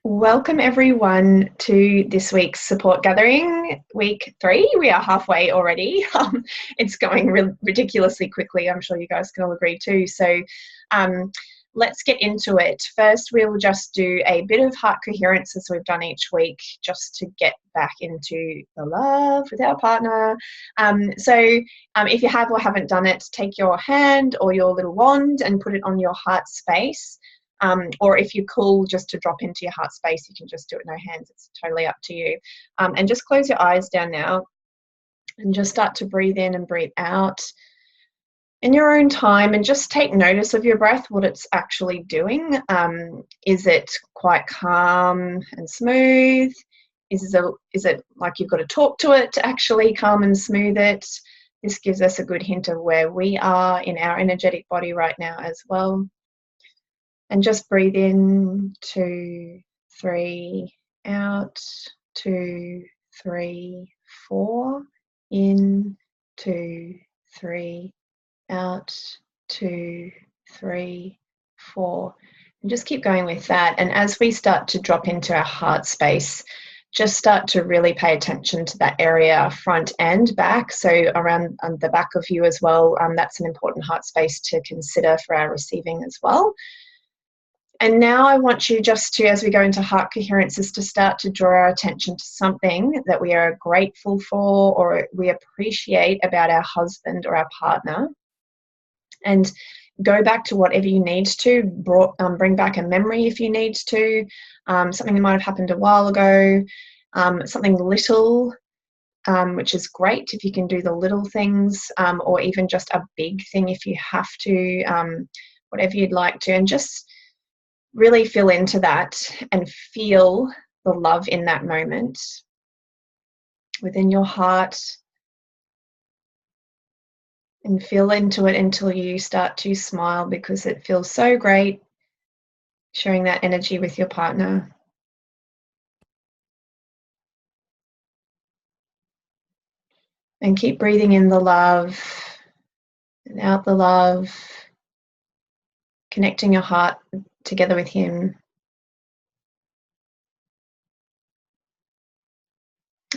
Welcome everyone to this week's support gathering, week 3. We are halfway already. It's going ridiculously quickly. I'm sure you guys can all agree too. So let's get into it. First, we'll just do a bit of heart coherence as we've done each week, just to get back into the love with our partner. If you have or haven't done it, take your hand or your little wand and put it on your heart space. Or if you're cool just to drop into your heart space, you can just do it no hands. It's totally up to you. And just close your eyes down now and just start to breathe in and breathe out in your own time, and just take notice of your breath, what it's actually doing. Is it quite calm and smooth? Is it like you've got to talk to it to actually calm and smooth it? This gives us a good hint of where we are in our energetic body right now as well. And just breathe in, 2, 3, out, 2, 3, 4, in, 2, 3, out, 2, 3, 4. And just keep going with that. And as we start to drop into our heart space, just start to really pay attention to that area, front and back. So around the back of you as well, that's an important heart space to consider for our receiving as well. And now I want you just to, as we go into heart coherence, is to start to draw our attention to something that we are grateful for or we appreciate about our husband or our partner. And go back to whatever you need to, bring back a memory if you need to, something that might have happened a while ago, something little, which is great if you can do the little things, or even just a big thing if you have to, whatever you'd like to, and just really feel into that and feel the love in that moment within your heart, and feel into it until you start to smile, because it feels so great sharing that energy with your partner. And keep breathing in the love and out the love, connecting your heart together with him.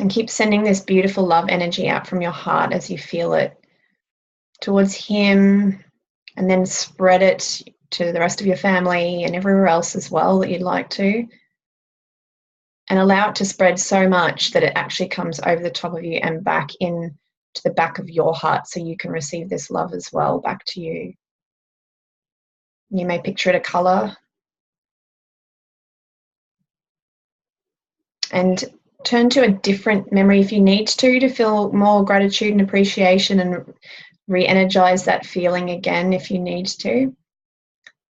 And keep sending this beautiful love energy out from your heart as you feel it towards him, and then spread it to the rest of your family and everywhere else as well that you'd like to. And allow it to spread so much that it actually comes over the top of you and back in to the back of your heart, so you can receive this love as well back to you. You may picture it a colour. And turn to a different memory if you need to feel more gratitude and appreciation, and re-energize that feeling again if you need to.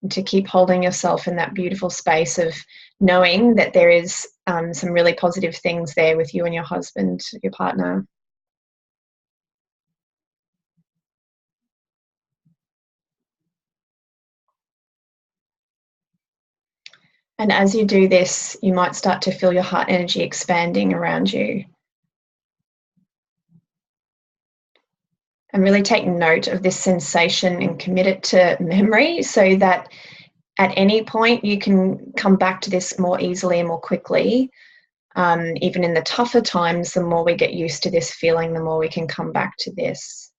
And to keep holding yourself in that beautiful space of knowing that there is some really positive things there with you and your husband, your partner. And as you do this, you might start to feel your heart energy expanding around you. And really take note of this sensation and commit it to memory, so that at any point you can come back to this more easily and more quickly. Even in the tougher times, the more we get used to this feeling, the more we can come back to this.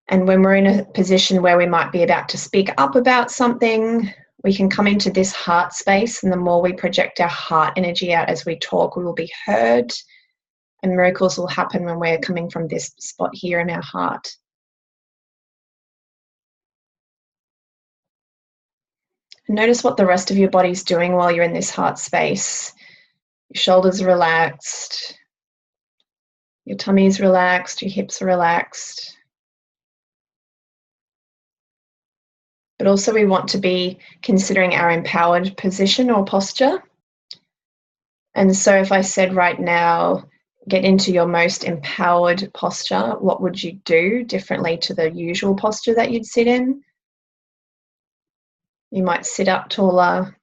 And when we're in a position where we might be about to speak up about something, we can come into this heart space, and the more we project our heart energy out as we talk, we will be heard, and miracles will happen when we're coming from this spot here in our heart. And notice what the rest of your body's doing while you're in this heart space. Your shoulders are relaxed, your tummy is relaxed, your hips are relaxed. But also we want to be considering our empowered position or posture. And so if I said right now, get into your most empowered posture, what would you do differently to the usual posture that you'd sit in? You might sit up taller,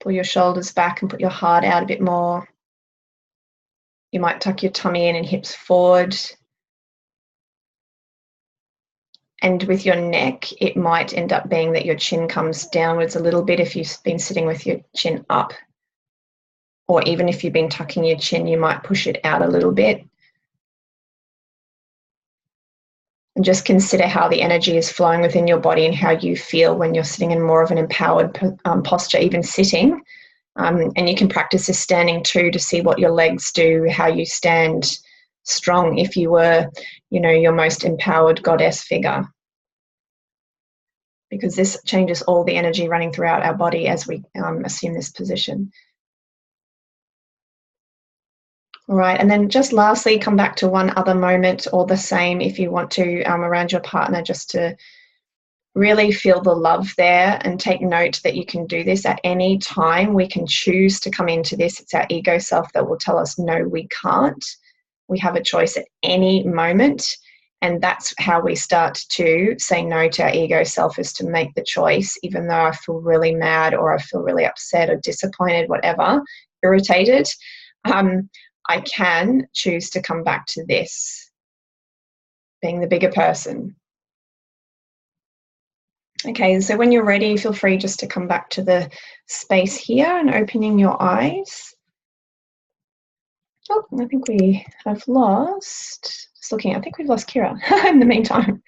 pull your shoulders back and put your heart out a bit more. You might tuck your tummy in and hips forward. And with your neck, it might end up being that your chin comes downwards a little bit if you've been sitting with your chin up. Or even if you've been tucking your chin, you might push it out a little bit. And just consider how the energy is flowing within your body and how you feel when you're sitting in more of an empowered posture, even sitting. And you can practice this standing too to see what your legs do, how you stand strong if you were, your most empowered goddess figure. Because this changes all the energy running throughout our body as we assume this position. All right, and then just lastly, come back to one other moment or the same if you want to around your partner, just to really feel the love there and take note that you can do this at any time. We can choose to come into this. It's our ego self that will tell us, no, we can't. We have a choice at any moment. And that's how we start to say no to our ego self, is to make the choice, even though I feel really mad or I feel really upset or disappointed, whatever, irritated. I can choose to come back to this, being the bigger person. Okay, so when you're ready, feel free just to come back to the space here and opening your eyes. Oh, I think we have lost, just looking, I think we've lost Kira in the meantime.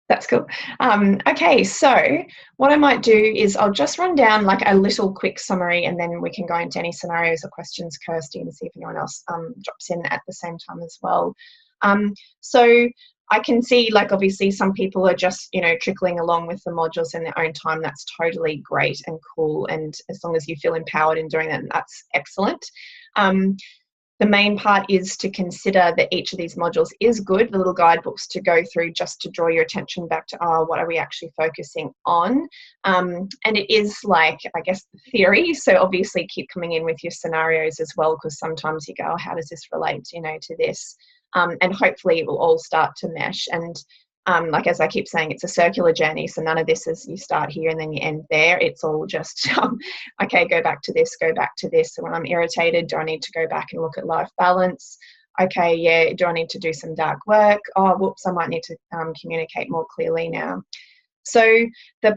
That's cool. Okay, so what I might do is I'll just run down like a little quick summary, and then we can go into any scenarios or questions, Kirsty, and see if anyone else drops in at the same time as well. So I can see, like, obviously some people are just, trickling along with the modules in their own time. That's totally great and cool. And as long as you feel empowered in doing that, that's excellent. The main part is to consider that each of these modules is good, the little guidebooks to go through, just to draw your attention back to, what are we actually focusing on? And it is like, I guess, theory. So obviously keep coming in with your scenarios as well, because sometimes you go, oh, how does this relate, to this? And hopefully it will all start to mesh. And like, as I keep saying, it's a circular journey. So none of this is you start here and then you end there. It's all just, okay, go back to this, go back to this. So when I'm irritated, do I need to go back and look at life balance? Okay, yeah, do I need to do some dark work? Oh, whoops, I might need to communicate more clearly now. So the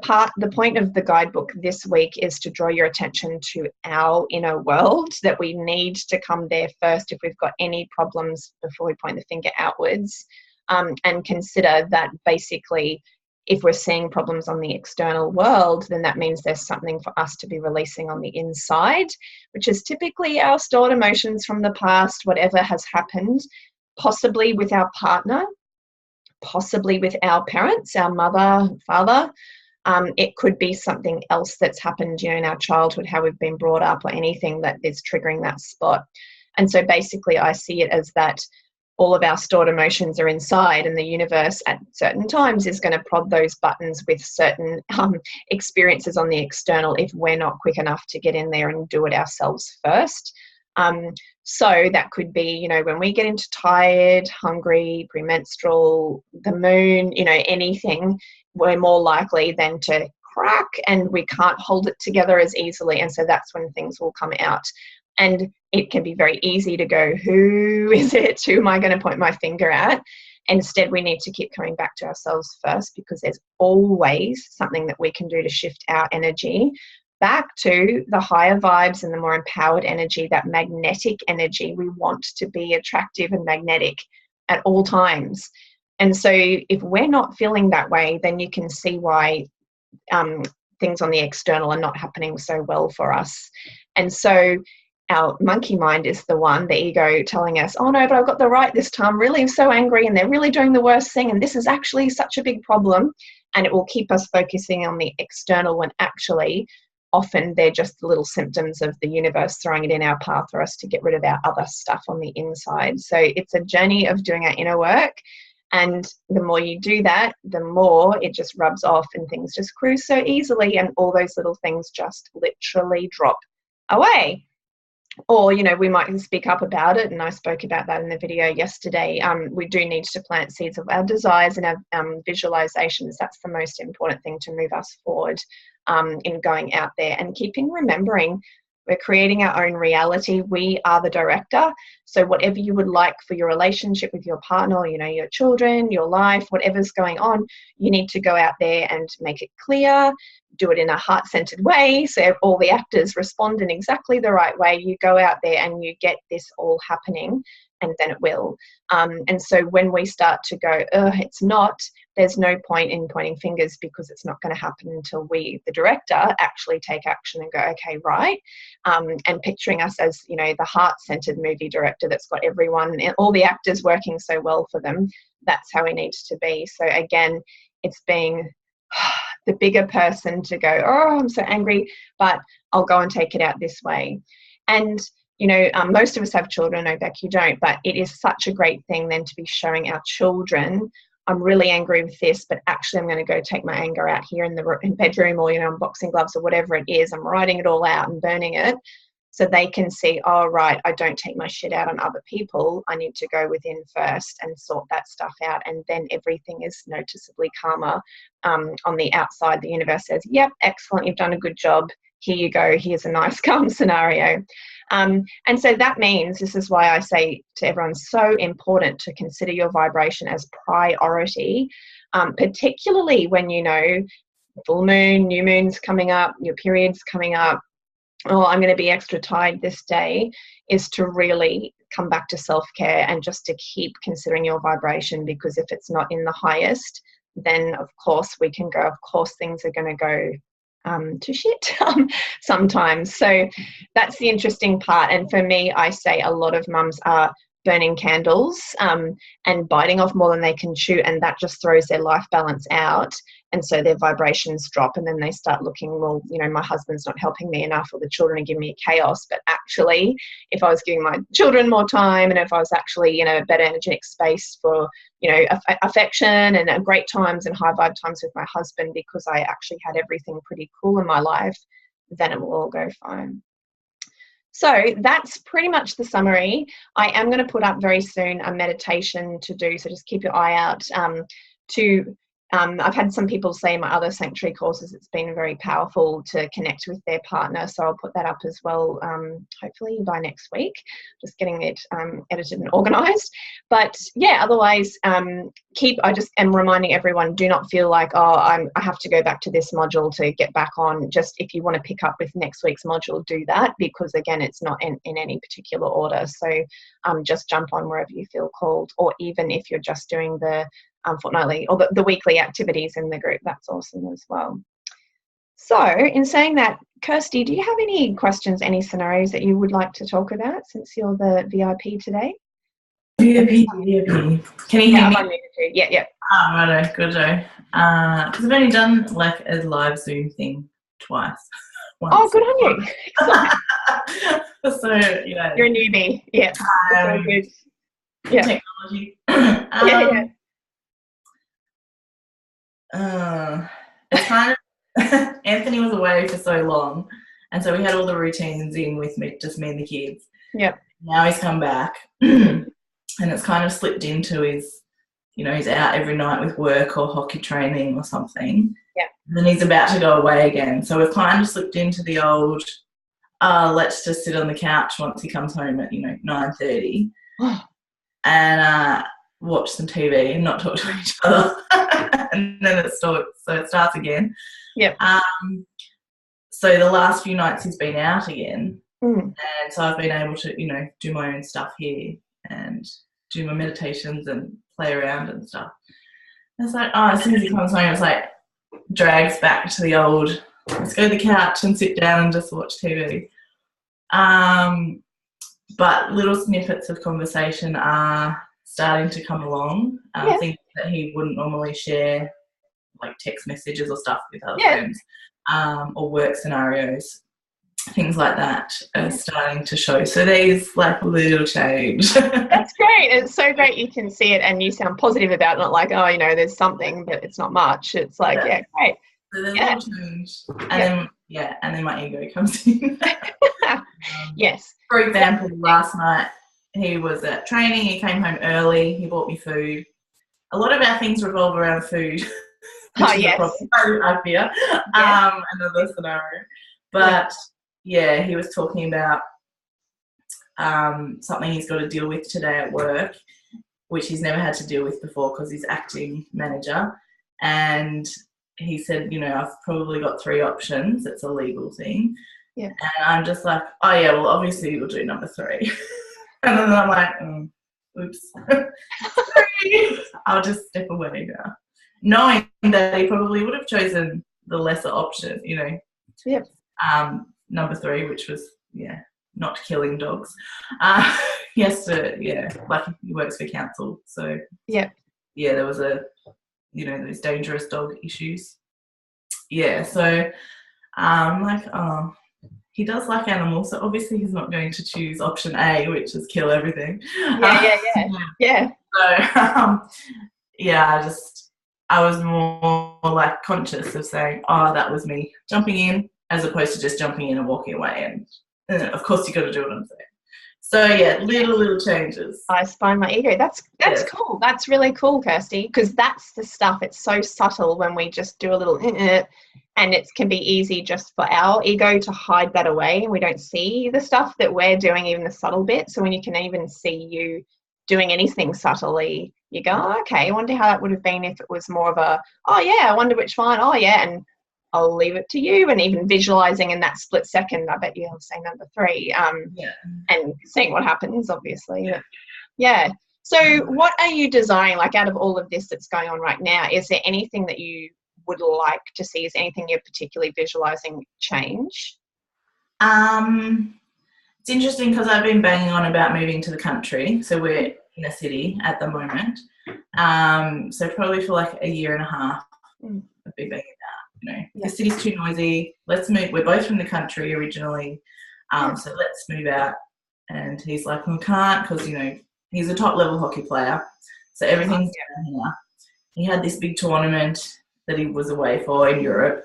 point of the guidebook this week is to draw your attention to our inner world, that we need to come there first if we've got any problems before we point the finger outwards. And consider that basically if we're seeing problems on the external world, then that means there's something for us to be releasing on the inside, which is typically our stored emotions from the past, whatever has happened, possibly with our partner, possibly with our parents, our mother, father. It could be something else that's happened, in our childhood, how we've been brought up, or anything that is triggering that spot. And so basically I see it as that all of our stored emotions are inside, and the universe at certain times is going to prod those buttons with certain experiences on the external if we're not quick enough to get in there and do it ourselves first. So that could be, when we get into tired, hungry, premenstrual, the moon, anything, we're more likely then to crack and we can't hold it together as easily. And so that's when things will come out. And it can be very easy to go, who is it? Who am I going to point my finger at? Instead, we need to keep coming back to ourselves first, because there's always something that we can do to shift our energy back to the higher vibes and the more empowered energy, that magnetic energy. We want to be attractive and magnetic at all times. And so if we're not feeling that way, then you can see why things on the external are not happening so well for us. And so our monkey mind is the one, the ego, telling us, oh no, but I've got the right this time. I'm really so angry and they're really doing the worst thing. And this is actually such a big problem. And it will keep us focusing on the external, when actually often they're just the little symptoms of the universe throwing it in our path for us to get rid of our other stuff on the inside. So it's a journey of doing our inner work. And the more you do that, the more it just rubs off and things just cruise so easily, and all those little things just literally drop away. Or, we might speak up about it, and I spoke about that in the video yesterday. We do need to plant seeds of our desires and our visualizations. That's the most important thing to move us forward in going out there and remembering We're creating our own reality. We are the director. So whatever you would like for your relationship with your partner, you know, your children, your life, whatever's going on, you need to go out there and make it clear, do it in a heart-centered way, so all the actors respond in exactly the right way. You go out there and you get this all happening, and then it will. And so when we start to go, it's not, there's no point in pointing fingers, because it's not going to happen until we, the director, actually take action and go, okay, right. And picturing us as, you know, the heart-centered movie director that's got everyone and all the actors working so well for them. That's how we need to be. So again, it's being the bigger person to go, oh, I'm so angry, but I'll go and take it out this way. And you know, most of us have children. No, Beck, you don't. But it is such a great thing then to be showing our children, I'm really angry with this, but actually I'm going to go take my anger out here in the bedroom, or, you know, I'm boxing gloves or whatever it is. I'm writing it all out and burning it, so they can see, oh, right, I don't take my shit out on other people. I need to go within first and sort that stuff out. And then everything is noticeably calmer. On the outside, the universe says, yep, excellent, you've done a good job. Here you go. Here's a nice calm scenario. And so that means, this is why I say to everyone, so important to consider your vibration as priority, particularly when, you know, full moon, new moon's coming up, your period's coming up, oh, I'm going to be extra tired this day, is to really come back to self-care and just to keep considering your vibration, because if it's not in the highest, then of course we can go, of course things are going to go to shit sometimes. So that's the interesting part. And for me, I say a lot of mums are burning candles and biting off more than they can chew, and that just throws their life balance out, and so their vibrations drop, and then they start looking, well, you know, my husband's not helping me enough, or the children are giving me chaos. But actually, if I was giving my children more time, and if I was actually in a better energetic space for, you know, affection and great times and high vibe times with my husband, because I actually had everything pretty cool in my life, then it will all go fine. So that's pretty much the summary. I am going to put up very soon a meditation to do, so just keep your eye out I've had some people say in my other sanctuary courses it's been very powerful to connect with their partner, so I'll put that up as well, hopefully by next week. Just getting it edited and organised. But yeah, otherwise, I just am reminding everyone, do not feel like, oh, I have to go back to this module to get back on. Just if you want to pick up with next week's module, do that, because again, it's not in any particular order. So just jump on wherever you feel called, or even if you're just doing the fortnightly or the weekly activities in the group, that's awesome as well. So in saying that, Kirsty, do you have any questions, any scenarios that you would like to talk about, since you're the VIP today? VIP. Can you hear me? Yeah. Oh, righto, good job. Because I've only done like a live Zoom thing twice. Oh, good on you. So, yeah. You're a newbie. Yeah. So good. Yeah. Technology. Yeah. It's kind of Anthony was away for so long, and so we had all the routines in with me, just me and the kids. Yep. Now he's come back, and it's kind of slipped into his, you know, he's out every night with work or hockey training or something. Yeah. And then he's about to go away again, so we've kind of slipped into the old, let's just sit on the couch once he comes home at 9:30, and watch some TV and not talk to each other. And then it starts again. Yep. So the last few nights he's been out again, and so I've been able to, do my own stuff here and do my meditations and play around and stuff. And it's like, as soon as he comes home, it's like drags back to the old, let's go to the couch and sit down and just watch TV. But little snippets of conversation are starting to come along. Things that he wouldn't normally share, like text messages or stuff with other friends, or work scenarios, things like that are starting to show. So there's like a little change. That's great. It's so great you can see it and you sound positive about it, not like, oh, there's something, but it's not much. It's like, great. So there's a little change. And then my ego comes in. Yes. For example, last night he was at training, he came home early, he bought me food. A lot of our things revolve around food. Oh, yes. I fear. Another scenario. But, yeah, he was talking about something he's got to deal with today at work, which he's never had to deal with before because he's acting manager. And he said, you know, I've probably got 3 options. It's a legal thing. Yeah. And I'm just like, oh, yeah, well, obviously you'll do number 3. And then I'm like, oops. I'll just step away now. Knowing that he probably would have chosen the lesser option, you know. Yep. Number 3, which was, yeah, not killing dogs. He has to, yeah, like he works for council. So, yeah, there was those dangerous dog issues. Yeah, so like, oh, he does like animals, so obviously he's not going to choose option A, which is kill everything. Yeah. So, I was more like conscious of saying, oh, that was me jumping in, as opposed to just jumping in and walking away. And of course you got to do what I'm saying. So yeah, little changes. I spine my ego. That's cool. That's really cool, Kirsty, because that's the stuff. It's so subtle when we just do a little and it can be easy just for our ego to hide that away. We don't see the stuff that we're doing, even the subtle bit. So when you can even see you doing anything subtly, you go, oh, okay, I wonder how that would have been if it was more of a, oh yeah, I wonder which one, oh yeah, and I'll leave it to you. And even visualizing in that split second, I bet you'll say number 3, and seeing what happens, obviously. Yeah. So what are you desiring, like out of all of this that's going on right now? Is there anything that you would like to see? Is anything you're particularly visualizing change? It's interesting because I've been banging on about moving to the country. So we're in a city at the moment. So probably for like a year and a half, I've been banging that. You know, the city's too noisy. Let's move. We're both from the country originally, so let's move out. And he's like, we can't, because, you know, he's a top level hockey player, so everything's down here. He had this big tournament that he was away for in Europe,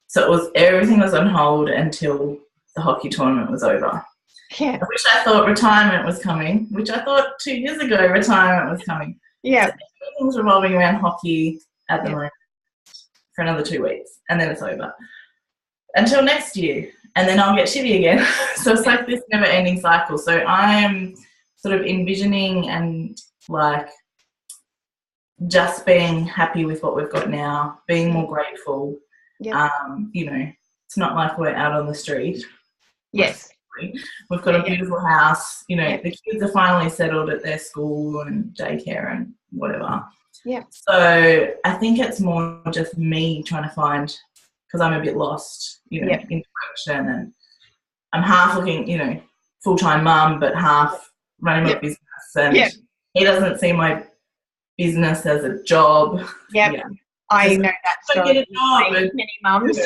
so everything was on hold until the hockey tournament was over. Yeah. Which I thought retirement was coming. Which I thought 2 years ago retirement was coming. Yeah. So everything's revolving around hockey at the moment. For another 2 weeks, and then it's over until next year, and then I'll get shitty again. So it's like this never-ending cycle. So I am sort of envisioning and like just being happy with what we've got now, being more grateful. You know, it's not like we're out on the street. Yes. We've got a beautiful house. You know, the kids are finally settled at their school and daycare and whatever. Yeah. So I think it's more just me trying to find, because I'm a bit lost, you know, in direction, and I'm half looking, you know, full-time mum, but half running my business, and he doesn't see my business as a job. Yeah. I know that story. Get a job. Many mums.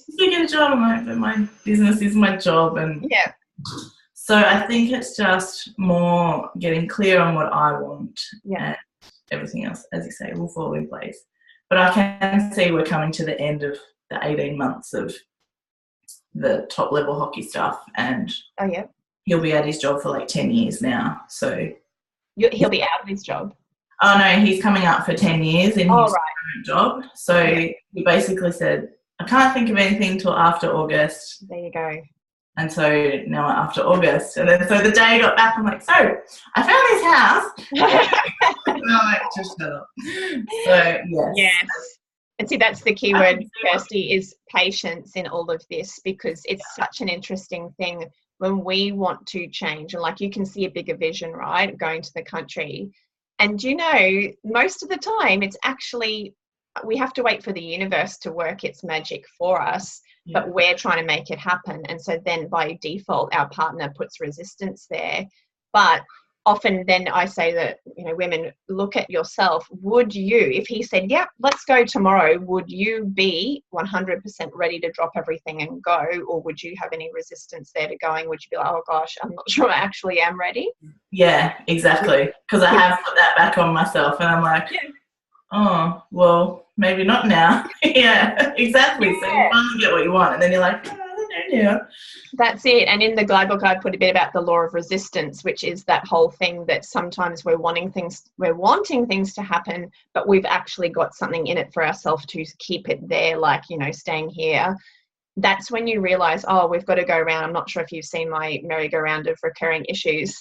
You get a job, I'm like, but my business is my job, and so I think it's just more getting clear on what I want. And everything else, as you say, will fall in place. But I can see we're coming to the end of the 18 months of the top level hockey stuff, and he'll be at his job for like 10 years now. So he'll be out of his job. Oh no, he's coming up for 10 years in his current job. So he basically said, I can't think of anything till after August. There you go. And so now after August, and then so the day I got back, I'm like, so I found this house. And I'm like, just shut up. So yes. And see, that's the key word, Kirsty, is patience in all of this, because it's such an interesting thing when we want to change. And like, you can see a bigger vision, right, going to the country. And you know, most of the time it's actually, we have to wait for the universe to work its magic for us. But we're trying to make it happen. And so then by default, our partner puts resistance there. But often then I say that, you know, women, look at yourself. Would you, if he said, yeah, let's go tomorrow, would you be 100% ready to drop everything and go? Or would you have any resistance there to going? Would you be like, oh gosh, I'm not sure I actually am ready? Yeah, exactly. Because I have put that back on myself, and I'm like, oh, well, maybe not now. Yeah, exactly. So you finally get what you want, and then you're like, That's it. And in the guidebook, I put a bit about the law of resistance, which is that whole thing that sometimes we're wanting things to happen, but we've actually got something in it for ourselves to keep it there, like, you know, staying here. that's when you realize, oh, we've got to go around. I'm not sure if you've seen my merry-go-round of recurring issues.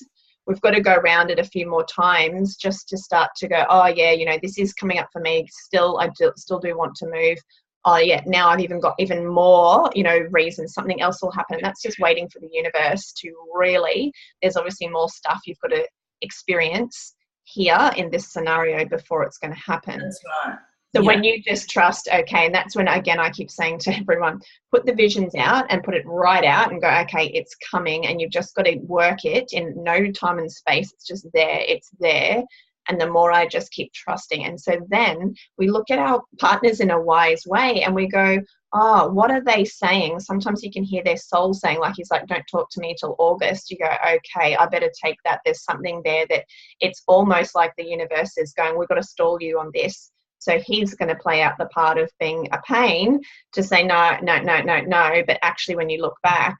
We've got to go around it a few more times just to start to go, oh, yeah, you know, this is coming up for me. Still, still do want to move. Oh, yeah, now I've even got even more, you know, reasons. Something else will happen. That's just waiting for the universe to really, there's obviously more stuff you've got to experience here in this scenario before it's going to happen. That's right. So when you just trust, okay, and that's when, again, I keep saying to everyone, put the visions out and put it right out and go, okay, it's coming, and you've just got to work it in no time and space. It's just there. It's there. And the more I just keep trusting. And so then we look at our partners in a wise way and we go, oh, what are they saying? Sometimes you can hear their soul saying, like, he's like, don't talk to me till August. You go, okay, I better take that. There's something there that it's almost like the universe is going, we've got to stall you on this. So he's going to play out the part of being a pain to say, no. But actually, when you look back,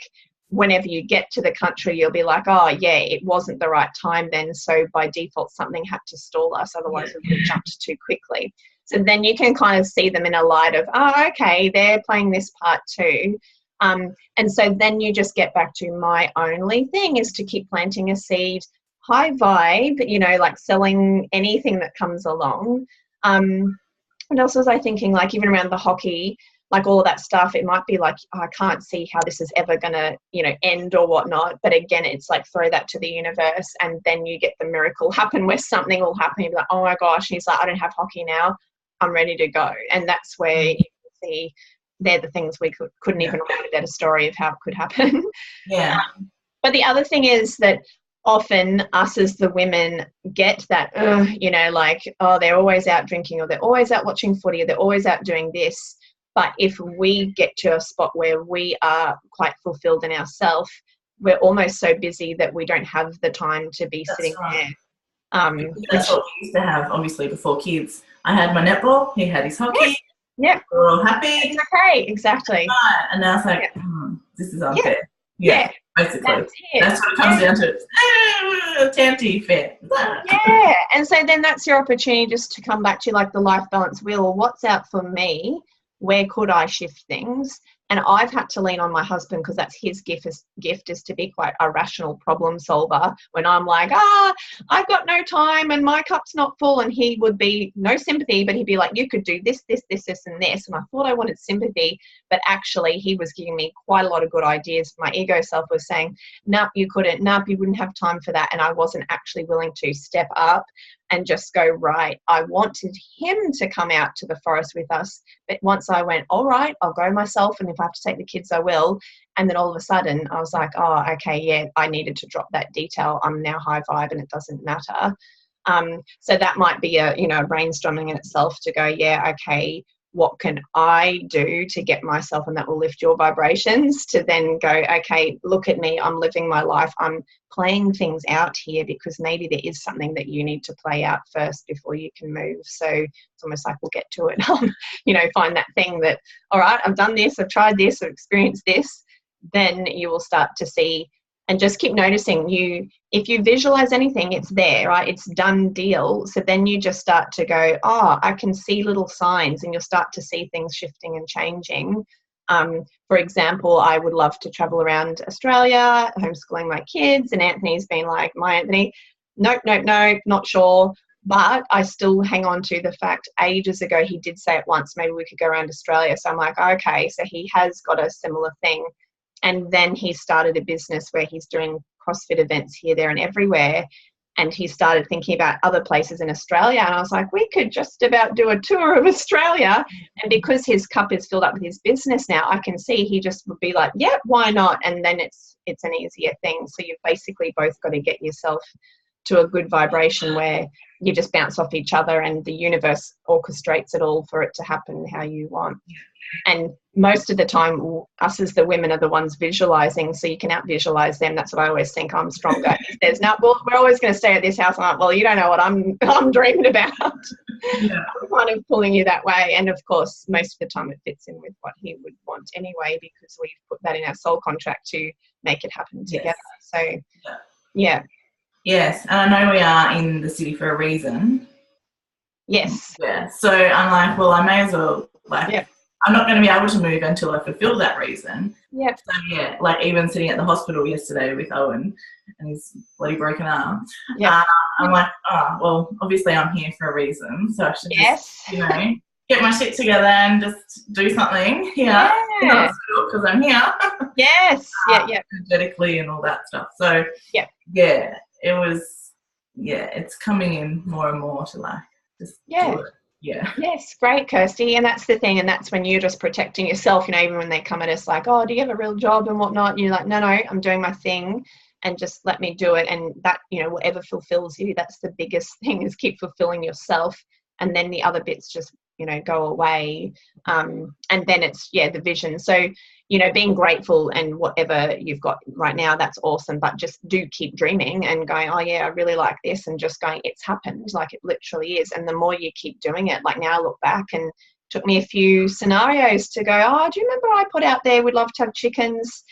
whenever you get to the country, you'll be like, oh, yeah, it wasn't the right time then. So by default, something had to stall us. Otherwise, we would have jumped too quickly. So then you can kind of see them in a light of, oh, okay, they're playing this part too. And so then you just get back to my only thing is to keep planting a seed, high vibe, you know, like selling anything that comes along. What else was I thinking? Like even around the hockey, like all of that stuff, it might be like, oh, I can't see how this is ever going to, you know, end or whatnot. But again, it's like throw that to the universe and then you get the miracle happen where something will happen. You'll be like, oh my gosh. And he's like, I don't have hockey now. I'm ready to go. And that's where you can see they're the things we couldn't even write a better story of how it could happen. Yeah. But the other thing is that often us as the women get that, you know, like, oh, they're always out drinking or they're always out watching footy or they're always out doing this. But if we get to a spot where we are quite fulfilled in ourselves, we're almost so busy that we don't have the time to be sitting there. That's what we used to have, obviously, before kids. I had my netball, he had his hockey. Yeah. We're all happy. It's okay, exactly. Right. And now it's like, this is unfair. Yeah. Basically. That's what it comes down to. It's anti-fair. Yeah. And so then that's your opportunity just to come back to like the life balance wheel. What's out for me? Where could I shift things? And I've had to lean on my husband because that's his gift is to be quite a rational problem solver. When I'm like, I've got no time and my cup's not full, and he would be no sympathy, but he'd be like, you could do this, and this. And I thought I wanted sympathy, but actually he was giving me quite a lot of good ideas. My ego self was saying, nope, you couldn't. Nope, you wouldn't have time for that. And I wasn't actually willing to step up and just go, right, I wanted him to come out to the forest with us. But once I went, all right, I'll go myself. And if I have to take the kids, I will. And then all of a sudden I was like, oh, okay, yeah, I needed to drop that detail. I'm now high vibe and it doesn't matter. So that might be a, you know, brainstorming in itself to go, yeah, okay, what can I do to get myself, and that will lift your vibrations, to then go, okay, look at me, I'm living my life, I'm playing things out here because maybe there is something that you need to play out first before you can move. So it's almost like we'll get to it, you know, find that thing that, all right, I've done this, I've tried this, I've experienced this, then you will start to see. And just keep noticing, if you visualize anything, it's there, right? It's done deal. So then you just start to go, oh, I can see little signs, and you'll start to see things shifting and changing. For example, I would love to travel around Australia, homeschooling my kids, and Anthony's been like, my Anthony, nope, not sure. But I still hang on to the fact ages ago he did say it once, maybe we could go around Australia. So I'm like, okay, so he has got a similar thing. And then he started a business where he's doing CrossFit events here, there and everywhere. And he started thinking about other places in Australia. And I was like, we could just about do a tour of Australia. And because his cup is filled up with his business now, I can see he just would be like, yeah, why not? And then it's an easier thing. So you've basically both got to get yourself to a good vibration where you just bounce off each other and the universe orchestrates it all for it to happen how you want. And most of the time, us as the women are the ones visualizing, so you can out-visualize them. That's what I always think. I'm stronger. If there's not, well, we're always going to stay at this house. I'm like, well, you don't know what I'm dreaming about. Yeah. I'm kind of pulling you that way. And of course, most of the time it fits in with what he would want anyway, because we've put that in our soul contract to make it happen together. So, yeah. Yes, and I know we are in the city for a reason. Yes. Yeah. So I'm like, well, I may as well I'm not going to be able to move until I fulfill that reason. Yeah. So yeah, like even sitting at the hospital yesterday with Owen and his bloody broken arm, I'm like, oh, well, obviously I'm here for a reason, so I should just, get my shit together and just do something here in the hospital because I'm here. Yes. Energetically and all that stuff. So it was, it's coming in more and more to like just do it. Yeah. Yes, great, Kirsty. And that's the thing. And that's when you're just protecting yourself, even when they come at us like, oh, do you have a real job and whatnot? And you're like, no, I'm doing my thing and just let me do it. And that, whatever fulfills you, that's the biggest thing, is keep fulfilling yourself. And then the other bits just, go away. And then it's, the vision. So, being grateful and whatever you've got right now, that's awesome. But just do keep dreaming and going, oh yeah, I really like this, and just going, it's happened, like it literally is. And the more you keep doing it, like now I look back and it took me a few scenarios to go, oh, do you remember I put out there we'd love to have chickens?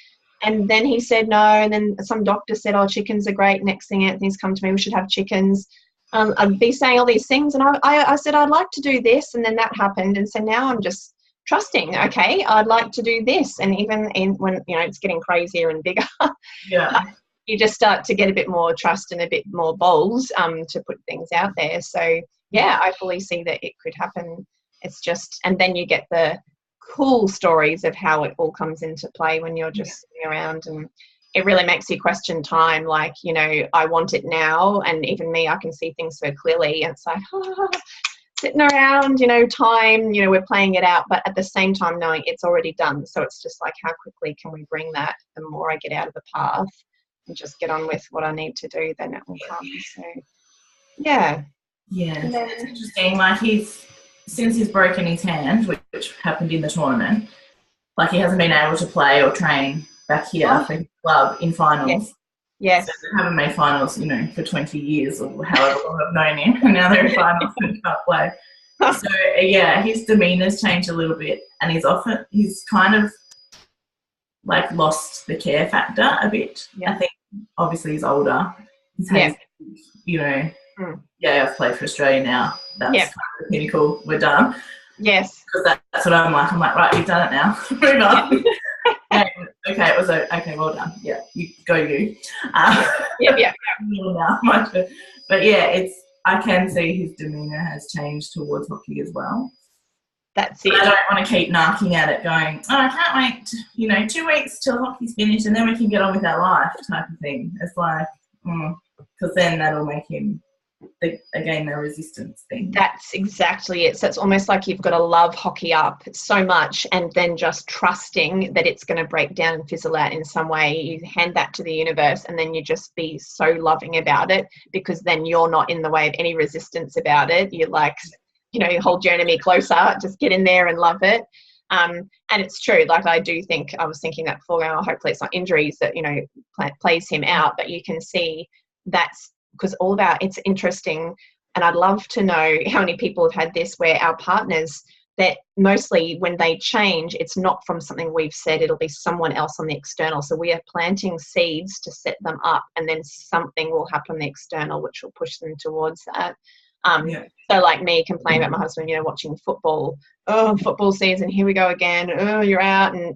And then he said no. And then some doctor said, oh, chickens are great. Next thing Anthony's come to me, we should have chickens. I'd be saying all these things, and I said I'd like to do this, and then that happened. And so now I'm just trusting, okay, I'd like to do this. And even when it's getting crazier and bigger, you just start to get a bit more trust and a bit more bold to put things out there. So I fully see that it could happen. It's just, and then you get the cool stories of how it all comes into play when you're just sitting around, and it really makes you question time. Like, I want it now, and even me, I can see things so clearly. And it's like, sitting around, time, we're playing it out, but at the same time knowing it's already done. So it's just like, how quickly can we bring that? The more I get out of the path and just get on with what I need to do, then it will come. So, yeah. Yeah, it's interesting. Like since he's broken his hand, which happened in the tournament, like he hasn't been able to play or train back here for his club in finals. Yes. So they haven't made finals, for 20 years or however long I've known him, and now they're in finals and can't play. So his demeanour's changed a little bit, and he's kind of like lost the care factor a bit. I think obviously he's older. He's had, I've played for Australia now. That's kind of the pinnacle. We're done. Yes. Because that's what I'm like. I'm like, right, you've done it now. Move on. Okay, it was okay. Well done. Yeah, you go. But I can see his demeanour has changed towards hockey as well. That's it. I don't want to keep knocking at it, going, oh, I can't wait. 2 weeks till hockey's finished, and then we can get on with our life, type of thing. It's like, because then that'll make him. The resistance thing. That's exactly it. So it's almost like you've got to love hockey up so much, and then just trusting that it's going to break down and fizzle out in some way. You hand that to the universe, and then you just be so loving about it, because then you're not in the way of any resistance about it. You're like, you hold your enemy closer, just get in there and love it. And it's true. Like, I do think, I was thinking that before, hopefully it's not injuries that, plays him out, but you can see that's, because it's interesting, and I'd love to know how many people have had this, where our partners, that mostly when they change, it's not from something we've said, it'll be someone else on the external. So we are planting seeds to set them up, and then something will happen on the external which will push them towards that. So like me complaining about my husband, watching football, football season, here we go again, you're out, and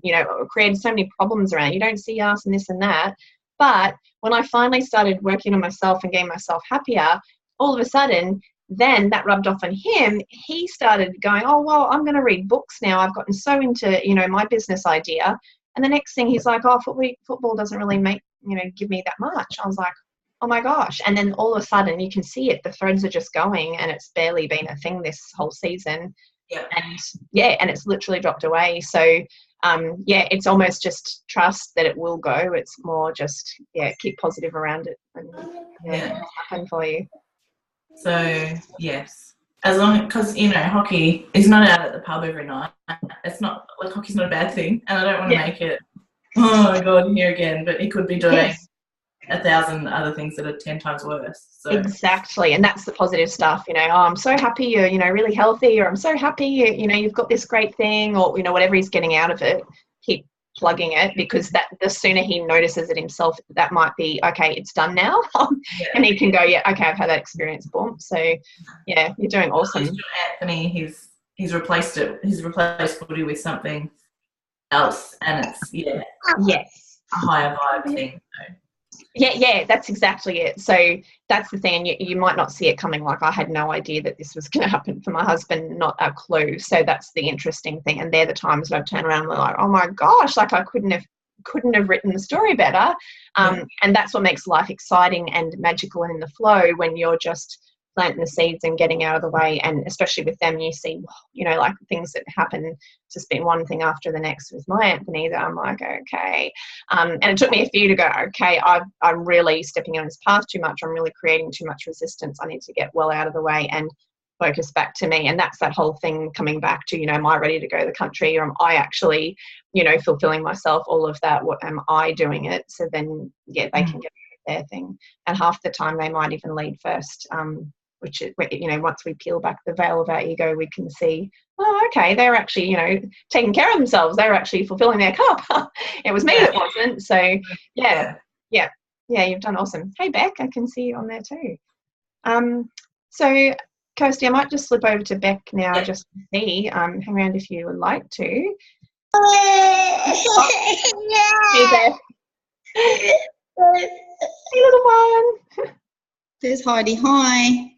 created so many problems around it. You don't see us and this and that. But when I finally started working on myself and getting myself happier, all of a sudden, then that rubbed off on him. He started going, oh, well, I'm going to read books now. I've gotten so into, my business idea. And the next thing he's like, oh, football doesn't really give me that much. I was like, oh my gosh. And then all of a sudden you can see it. The threads are just going, and it's barely been a thing this whole season. And it's literally dropped away. So, it's almost just trust that it will go. It's more just, keep positive around it, and it'll happen for you. So, yes. As long, because, hockey is not out at the pub every night. It's not, like, hockey's not a bad thing, and I don't want to make it, oh my God, here again, but he could be doing 1,000 other things that are 10 times worse. So. Exactly. And that's the positive stuff, oh, I'm so happy you're, really healthy, or I'm so happy you've got this great thing, or, whatever he's getting out of it, keep plugging it, because that the sooner he notices it himself, that might be, okay, it's done now. And he can go, okay, I've had that experience, boom. So, you're doing awesome. Anthony, he's, he's replaced footy with something else, and it's yes, a higher vibe thing. So. Yeah, that's exactly it. So that's the thing. You might not see it coming. Like, I had no idea that this was going to happen for my husband, not a clue. So that's the interesting thing. And they're the times when I've turned around and we're like, oh my gosh, like I couldn't have written the story better. And that's what makes life exciting and magical and in the flow, when you're just planting the seeds and getting out of the way. And especially with them, you see, like things that happen, just been one thing after the next with my Anthony, that I'm like, okay. And it took me a few to go, okay, I'm really stepping on his path too much. I'm really creating too much resistance. I need to get well out of the way and focus back to me. And that's that whole thing coming back to, am I ready to go to the country, or am I actually, fulfilling myself, all of that? What am I doing it? So then, they can get their thing. And half the time they might even lead first, which is, once we peel back the veil of our ego, we can see, oh, okay, they're actually, taking care of themselves. They're actually fulfilling their cup. It was me that wasn't. So, yeah, you've done awesome. Hey, Beck, I can see you on there too. So, Kirsty, I might just slip over to Beck now just to see. Hang around if you would like to. Hey, Beck. Hey, little one. There's Heidi. Hi.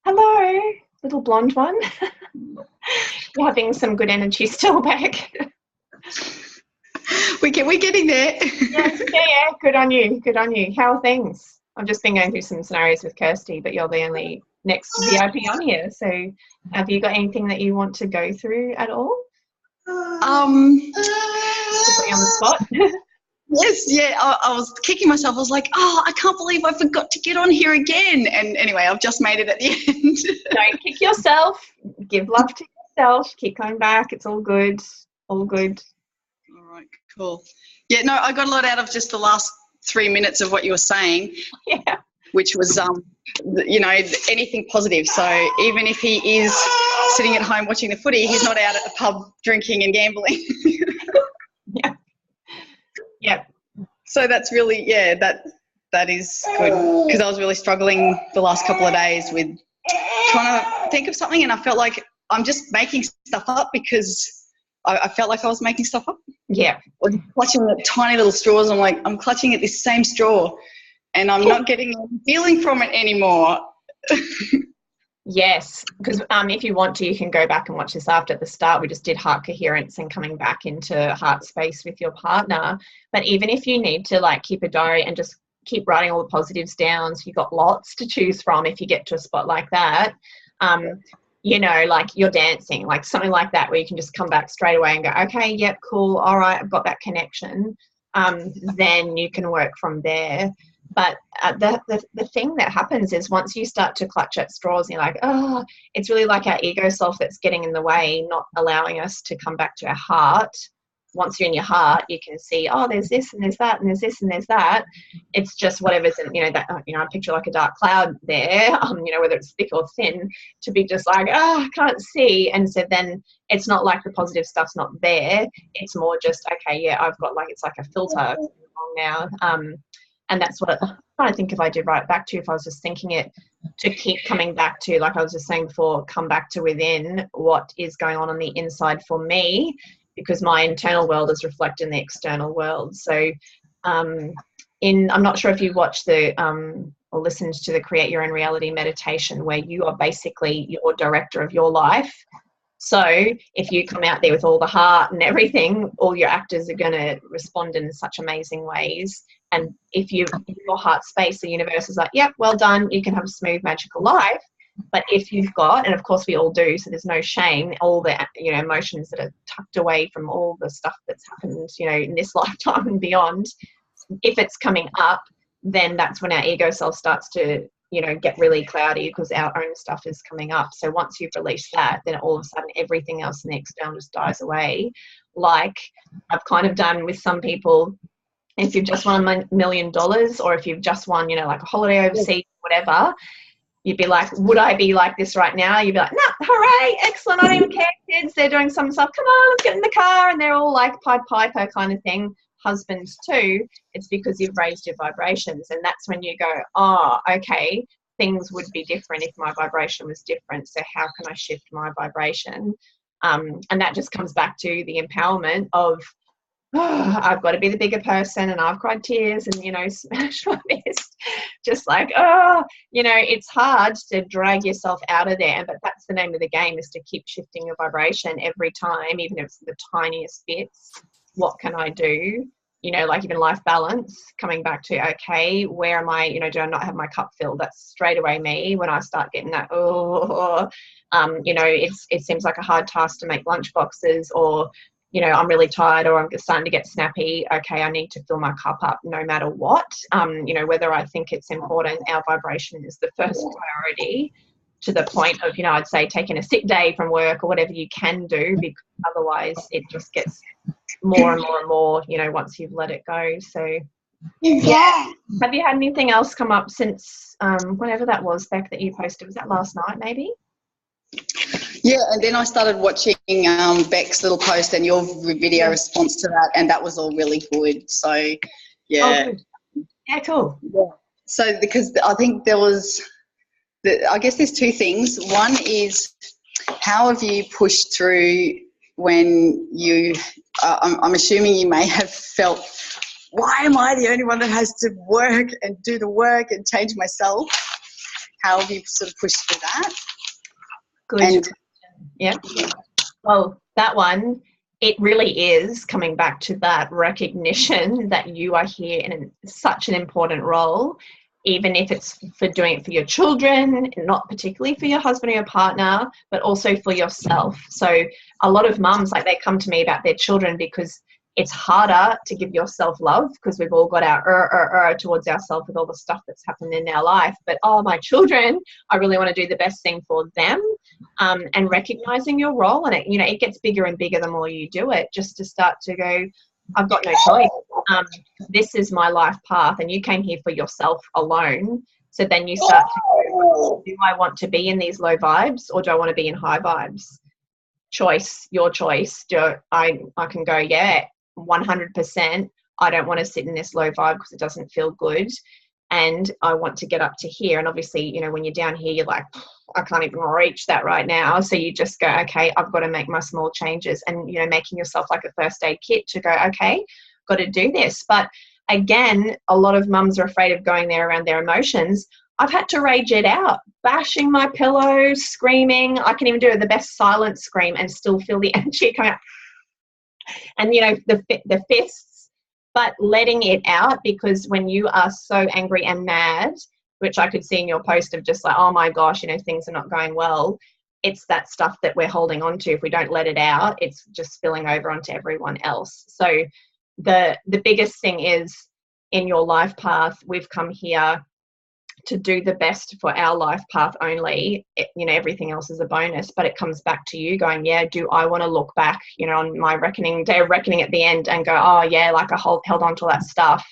Hello, little blonde one. You're having some good energy still, Beck. We're getting there. Yes, yeah. Good on you. How are things? I've just been going through some scenarios with Kirsty, but you're the only next VIP on here. So have you got anything that you want to go through at all? To put you on the spot. Yes, yeah, I was kicking myself. I was like, oh, I can't believe I forgot to get on here again. And anyway, I've just made it at the end. Don't kick yourself. Give love to yourself. Keep coming back. It's all good. All good. All right, cool. Yeah, no, I got a lot out of just the last 3 minutes of what you were saying. Yeah. Which was, anything positive. So even if he is sitting at home watching the footy, he's not out at the pub drinking and gambling. Yeah. Yeah. So that's really, that is good, because I was really struggling the last couple of days with trying to think of something, and I felt like I'm just making stuff up because I felt like I was making stuff up. Yeah. Or clutching the tiny little straws. I'm clutching at this same straw and I'm not getting a feeling from it anymore. Yes, because if you want to, you can go back and watch this after. At the start, we just did heart coherence and coming back into heart space with your partner. But even if you need to keep a diary and just keep writing all the positives down, so you've got lots to choose from if you get to a spot like that, you're dancing, something like that, where you can just come back straight away and go, okay, yep, cool, all right, I've got that connection. Then you can work from there. But the thing that happens is once you start to clutch at straws, you're like, oh, it's really like our ego self that's getting in the way, not allowing us to come back to our heart. Once you're in your heart, you can see, oh, there's this and there's that and there's this and there's that. It's just whatever's in, I picture like a dark cloud there, whether it's thick or thin, to be just like, oh, I can't see. And so then it's not like the positive stuff's not there. It's more just, okay, yeah, I've got it's like a filter now. And that's what I'm trying to think if I did write back to, if I was just thinking it, to keep coming back to, like I was just saying before, come back to within what is going on the inside for me, because my internal world is reflected in the external world. So I'm not sure if you watched or listened to the Create Your Own Reality meditation, where you are basically your director of your life. So if you come out there with all the heart and everything, all your actors are going to respond in such amazing ways. And if your heart space, the universe is like, yep, well done, you can have a smooth, magical life. But if you've got, and of course we all do, so there's no shame, all the emotions that are tucked away from all the stuff that's happened, in this lifetime and beyond, if it's coming up, then that's when our ego self starts to get really cloudy, because our own stuff is coming up. So once you've released that, then all of a sudden everything else in the external just dies away. Like I've kind of done with some people, if you've just won $1 million, or if you've just won, like a holiday overseas, whatever, you'd be like, would I be like this right now? You'd be like, no, hooray, excellent, I don't even care, kids, they're doing some stuff, come on, let's get in the car, and they're all like Pied Piper kind of thing. Husbands too, it's because you've raised your vibrations. And that's when you go, oh, okay, things would be different if my vibration was different. So how can I shift my vibration? And that just comes back to the empowerment of, oh, I've got to be the bigger person, and I've cried tears and, you know, smashed my fist. Just like, oh, you know, it's hard to drag yourself out of there, but that's the name of the game, is to keep shifting your vibration every time, even if it's the tiniest bits. What can I do? You know, like even life balance, coming back to, okay, where am I, you know, do I not have my cup filled? That's straight away me when I start getting that, you know, it seems like a hard task to make lunch boxes, or, you know, I'm really tired, or I'm starting to get snappy. Okay, I need to fill my cup up no matter what. You know, whether I think it's important, our vibration is the first priority, to the point of, you know, I'd say taking a sick day from work or whatever you can do, because otherwise it just gets more and more and more, you know, once you've let it go. So, yeah. Have you had anything else come up since whenever that was, Beck, that you posted? Was that last night maybe? Yeah, and then I started watching Beck's little post and your video response to that, and that was all really good. So, yeah. Oh, good. Yeah, cool. Yeah. So, because I think there was, I guess there's two things. One is, how have you pushed through when you, I'm assuming you may have felt, why am I the only one that has to work and do the work and change myself? How have you sort of pushed through that? Good. Yeah. Well, that one, it really is coming back to that recognition that you are here in such an important role, even if it's for doing it for your children, not particularly for your husband or your partner, but also for yourself. So a lot of mums, like, they come to me about their children because it's harder to give yourself love, because we've all got our towards ourselves with all the stuff that's happened in our life. But, oh, my children, I really want to do the best thing for them. And recognizing your role in it, you know, it gets bigger and bigger the more you do it, just to start to go, I've got no choice. This is my life path, and you came here for yourself alone. So then you start to go, do I want to be in these low vibes, or do I want to be in high vibes? Choice, your choice. I can go, yeah, 100%. I don't want to sit in this low vibe because it doesn't feel good, and I want to get up to here. And obviously, you know, when you're down here, you're like, I can't even reach that right now. So you just go, okay, I've got to make my small changes, and, you know, making yourself like a first aid kit to go, okay, got to do this. But again, a lot of mums are afraid of going there around their emotions. I've had to rage it out, bashing my pillow, screaming. I can even do the best silent scream and still feel the energy coming out. And, you know, the fists, but letting it out, because when you are so angry and mad, which I could see in your post of just like, oh my gosh, you know, things are not going well, it's that stuff that we're holding on to. If we don't let it out, it's just spilling over onto everyone else. So the biggest thing is, in your life path, we've come here to do the best for our life path only. You know, everything else is a bonus, but it comes back to you going, yeah, do I want to look back, you know, on my day of reckoning at the end and go, oh yeah, like I held on to that stuff,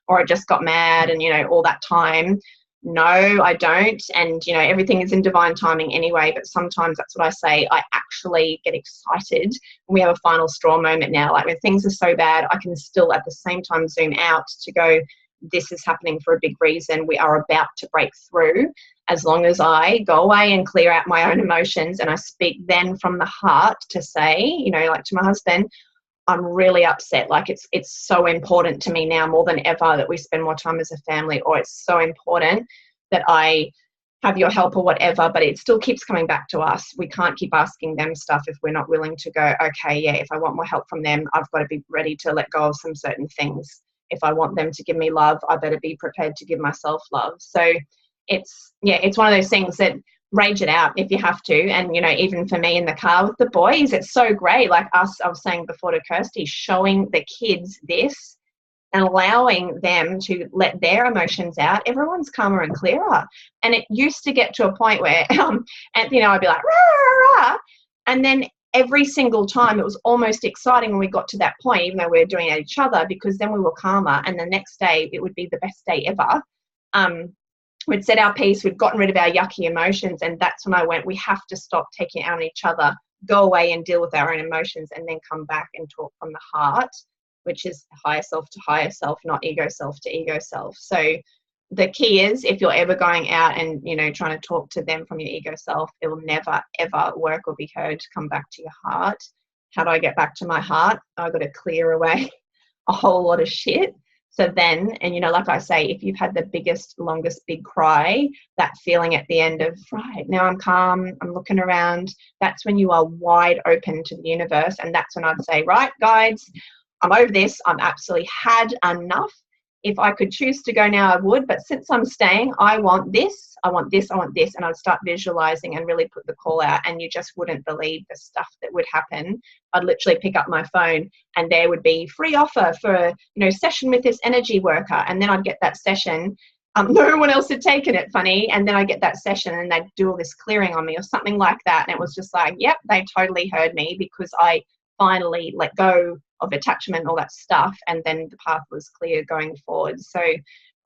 or I just got mad and, you know, all that time. No, I don't. And, you know, everything is in divine timing anyway, but sometimes that's what I say. I actually get excited when we have a final straw moment now. Like, when things are so bad, I can still at the same time zoom out to go, this is happening for a big reason. We are about to break through. As long as I go away and clear out my own emotions, and I speak then from the heart to say, you know, like to my husband, I'm really upset. Like, it's so important to me now more than ever that we spend more time as a family, or it's so important that I have your help or whatever, but it still keeps coming back to us. We can't keep asking them stuff if we're not willing to go, okay, yeah, if I want more help from them, I've got to be ready to let go of some certain things. If I want them to give me love, I better be prepared to give myself love. So it's one of those things that, rage it out if you have to. And, you know, even for me in the car with the boys, it's so great. Like I was saying before to Kirsty, showing the kids this and allowing them to let their emotions out, everyone's calmer and clearer. And it used to get to a point where, and, you know, I'd be like, rah, rah, rah. And then every single time it was almost exciting when we got to that point, even though we were doing it at each other, because then we were calmer. And the next day it would be the best day ever. We'd said our piece, we'd gotten rid of our yucky emotions, and that's when I went, we have to stop taking it out on each other, go away and deal with our own emotions, and then come back and talk from the heart, which is higher self to higher self, not ego self to ego self. So the key is, if you're ever going out and, you know, trying to talk to them from your ego self, it will never, ever work or be heard to come back to your heart. How do I get back to my heart? I've got to clear away a whole lot of shit. So then, and, you know, like I say, if you've had the biggest, longest big cry, that feeling at the end of, right, now I'm calm, I'm looking around, that's when you are wide open to the universe. And that's when I'd say, right, guides, I'm over this. I've absolutely had enough. If I could choose to go now, I would. But since I'm staying, I want this, I want this, I want this. And I'd start visualizing and really put the call out. And you just wouldn't believe the stuff that would happen. I'd literally pick up my phone and there would be free offer for, you know, session with this energy worker. And then I'd get that session. No one else had taken it, funny. And then I get that session and they'd do all this clearing on me or something like that. And it was just like, yep, they totally heard me because I finally let go of attachment, all that stuff, and then the path was clear going forward. So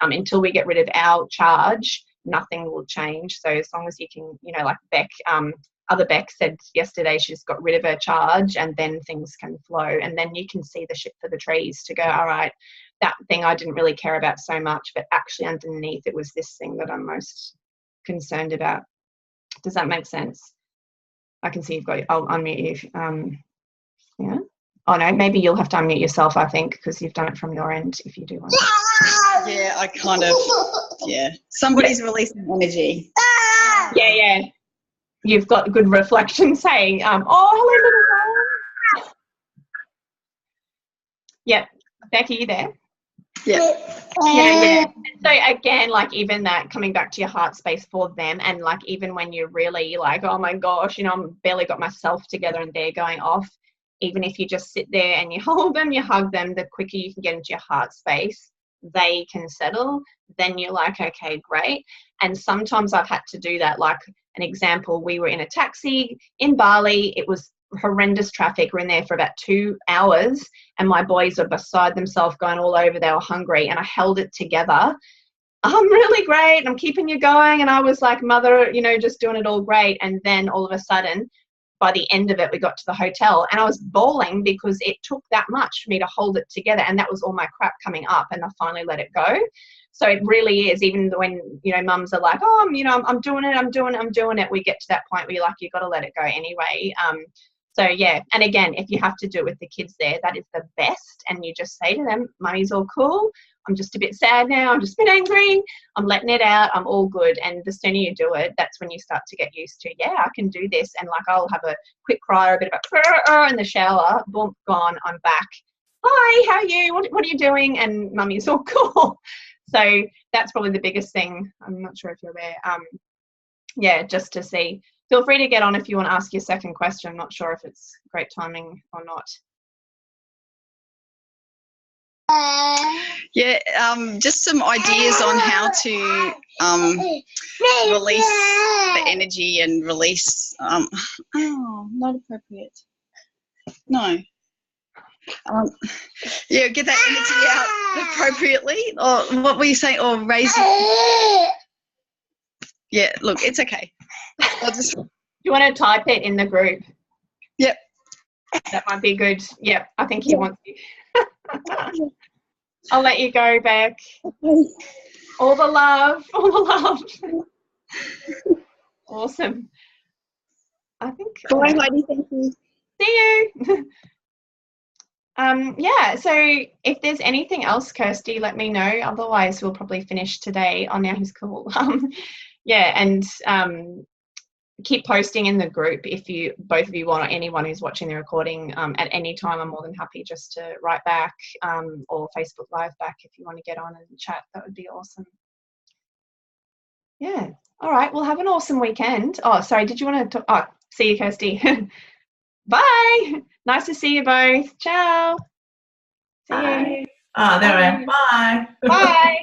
until we get rid of our charge, nothing will change. So as long as you can, you know, like Beck, other Beck said yesterday, she's got rid of her charge and then things can flow, and then you can see the shit for the trees to go, all right, that thing I didn't really care about so much, but actually underneath it was this thing that I'm most concerned about. Does that make sense? I can see you've got, I'll unmute you. Yeah. Oh no, maybe you'll have to unmute yourself, I think, because you've done it from your end if you do want to. Yeah, I kind of, yeah. Somebody's releasing energy. Yeah. You've got good reflection saying, oh, hello, little girl. Yep. Becky, you there? Yeah. So again, like even that, coming back to your heart space for them, and like even when you're really like, oh my gosh, you know, I'm barely got myself together and they're going off, even if you just sit there and you hold them, you hug them, the quicker you can get into your heart space, they can settle. Then you're like, okay, great. And sometimes I've had to do that. Like an example, we were in a taxi in Bali. It was horrendous traffic. We're in there for about 2 hours and my boys were beside themselves going all over. They were hungry and I held it together. I'm really great. I'm keeping you going. And I was like, mother, you know, just doing it all great. And then all of a sudden, by the end of it, we got to the hotel and I was bawling because it took that much for me to hold it together. And that was all my crap coming up and I finally let it go. So it really is, even when, you know, mums are like, oh, you know, I'm doing it. We get to that point where you're like, you've got to let it go anyway. So yeah. And again, if you have to do it with the kids there, that is the best. And you just say to them, mummy's all cool. I'm just a bit sad now. I'm just a bit angry. I'm letting it out. I'm all good. And the sooner you do it, that's when you start to get used to, yeah, I can do this. And like, I'll have a quick cry or a bit of a in the shower. Boom, gone. I'm back. Hi, how are you? What are you doing? And mummy's all cool. So that's probably the biggest thing. I'm not sure if you're aware. Yeah, just to see. Feel free to get on if you want to ask your second question. I'm not sure if it's great timing or not. Yeah, just some ideas on how to release the energy and release. Oh, not appropriate. No. Yeah, get that energy out appropriately. Or what were you saying? Or raise it. Yeah, look, it's okay. I'll just. You want to type it in the group? Yep. That might be good. Yep, I think he wants you. I'll let you go, Beck. All the love. Awesome. I think. Bye, Heidi. Thank you. See you. Yeah, so if there's anything else, Kirsty, let me know. Otherwise, we'll probably finish today. Oh, now he's cool. Yeah, and keep posting in the group if you, both of you want, or anyone who's watching the recording at any time. I'm more than happy just to write back or Facebook Live back if you want to get on and chat. That would be awesome. Yeah. All right. Well, have an awesome weekend. Oh, sorry. Did you want to talk? Oh, see you, Kirsty. Bye. Nice to see you both. Ciao. See you. Oh, there I am. Bye. Bye.